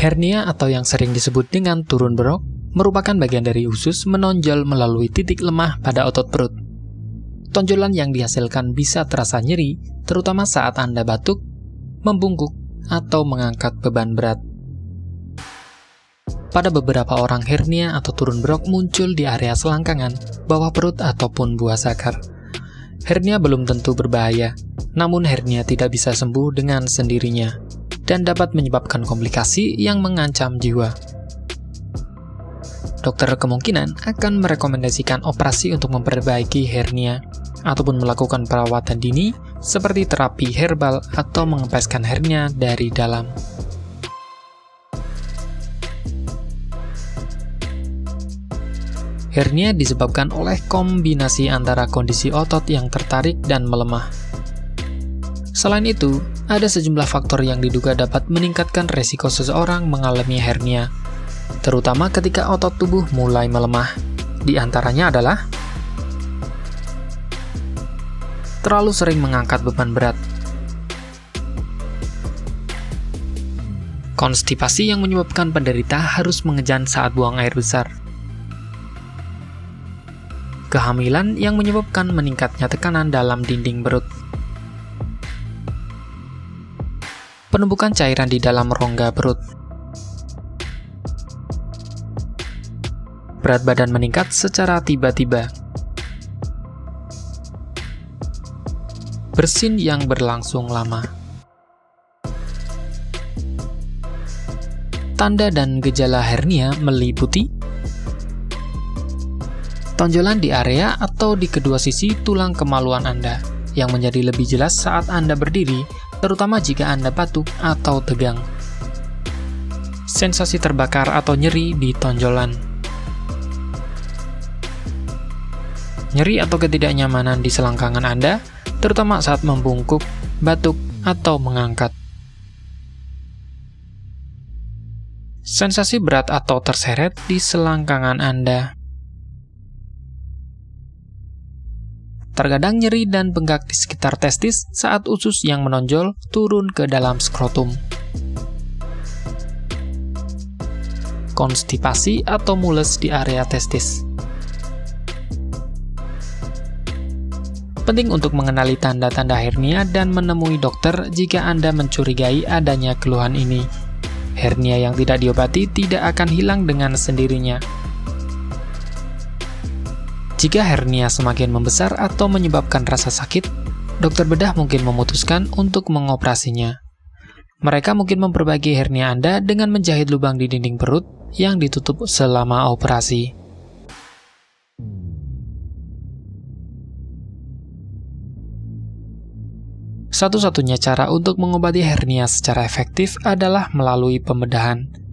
Hernia atau yang sering disebut dengan turun berok merupakan bagian dari usus menonjol melalui titik lemah pada otot perut. Tonjolan yang dihasilkan bisa terasa nyeri, terutama saat Anda batuk, membungkuk, atau mengangkat beban berat. Pada beberapa orang, hernia atau turun berok muncul di area selangkangan, bawah perut, ataupun buah zakar. Hernia belum tentu berbahaya, namun hernia tidak bisa sembuh dengan sendirinya dan dapat menyebabkan komplikasi yang mengancam jiwa. Dokter kemungkinan akan merekomendasikan operasi untuk memperbaiki hernia ataupun melakukan perawatan dini seperti terapi herbal atau mengempeskan hernia dari dalam. Hernia disebabkan oleh kombinasi antara kondisi otot yang tertarik dan melemah. Selain itu, ada sejumlah faktor yang diduga dapat meningkatkan resiko seseorang mengalami hernia, terutama ketika otot tubuh mulai melemah. Di antaranya adalah terlalu sering mengangkat beban berat, konstipasi yang menyebabkan penderita harus mengejan saat buang air besar, kehamilan yang menyebabkan meningkatnya tekanan dalam dinding perut, penumpukan cairan di dalam rongga perut, berat badan meningkat secara tiba-tiba, bersin yang berlangsung lama. Tanda dan gejala hernia meliputi tonjolan di area atau di kedua sisi tulang kemaluan Anda, yang menjadi lebih jelas saat Anda berdiri, terutama jika Anda batuk atau tegang. Sensasi terbakar atau nyeri di tonjolan. Nyeri atau ketidaknyamanan di selangkangan Anda, terutama saat membungkuk, batuk, atau mengangkat. Sensasi berat atau terseret di selangkangan Anda. Terkadang nyeri dan bengkak di sekitar testis saat usus yang menonjol turun ke dalam skrotum. Konstipasi atau mules di area testis. Penting untuk mengenali tanda-tanda hernia dan menemui dokter jika Anda mencurigai adanya keluhan ini. Hernia yang tidak diobati tidak akan hilang dengan sendirinya. Jika hernia semakin membesar atau menyebabkan rasa sakit, dokter bedah mungkin memutuskan untuk mengoperasinya. Mereka mungkin memperbaiki hernia Anda dengan menjahit lubang di dinding perut yang ditutup selama operasi. Satu-satunya cara untuk mengobati hernia secara efektif adalah melalui pembedahan.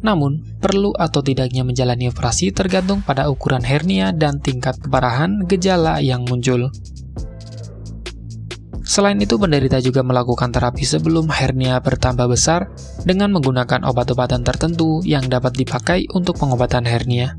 Namun, perlu atau tidaknya menjalani operasi tergantung pada ukuran hernia dan tingkat keparahan gejala yang muncul. Selain itu, penderita juga melakukan terapi sebelum hernia bertambah besar dengan menggunakan obat-obatan tertentu yang dapat dipakai untuk pengobatan hernia.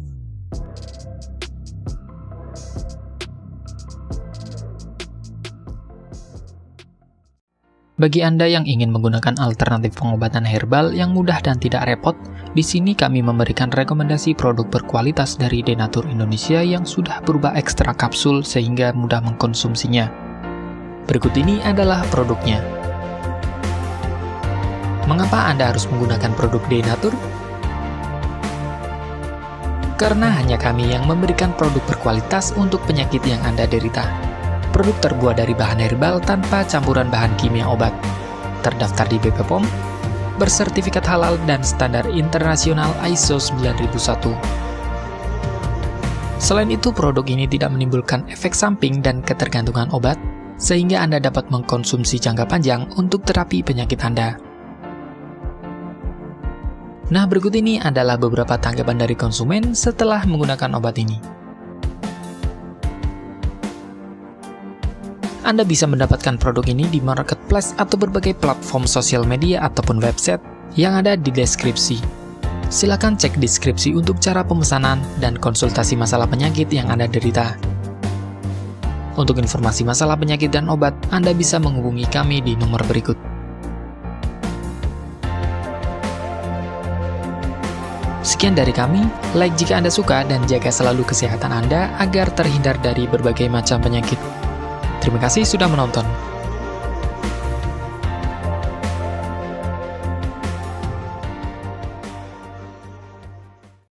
Bagi Anda yang ingin menggunakan alternatif pengobatan herbal yang mudah dan tidak repot, di sini kami memberikan rekomendasi produk berkualitas dari Denatur Indonesia yang sudah berubah ekstrak kapsul sehingga mudah mengkonsumsinya. Berikut ini adalah produknya. Mengapa Anda harus menggunakan produk Denatur? Karena hanya kami yang memberikan produk berkualitas untuk penyakit yang Anda derita. Produk terbuat dari bahan herbal tanpa campuran bahan kimia obat, terdaftar di BP POM, bersertifikat halal dan standar internasional ISO 9001. Selain itu, produk ini tidak menimbulkan efek samping dan ketergantungan obat, sehingga Anda dapat mengkonsumsi jangka panjang untuk terapi penyakit Anda. Nah, berikut ini adalah beberapa tanggapan dari konsumen setelah menggunakan obat ini. Anda bisa mendapatkan produk ini di marketplace atau berbagai platform sosial media ataupun website yang ada di deskripsi. Silakan cek deskripsi untuk cara pemesanan dan konsultasi masalah penyakit yang Anda derita. Untuk informasi masalah penyakit dan obat, Anda bisa menghubungi kami di nomor berikut. Sekian dari kami, like jika Anda suka dan jaga selalu kesehatan Anda agar terhindar dari berbagai macam penyakit. Terima kasih sudah menonton.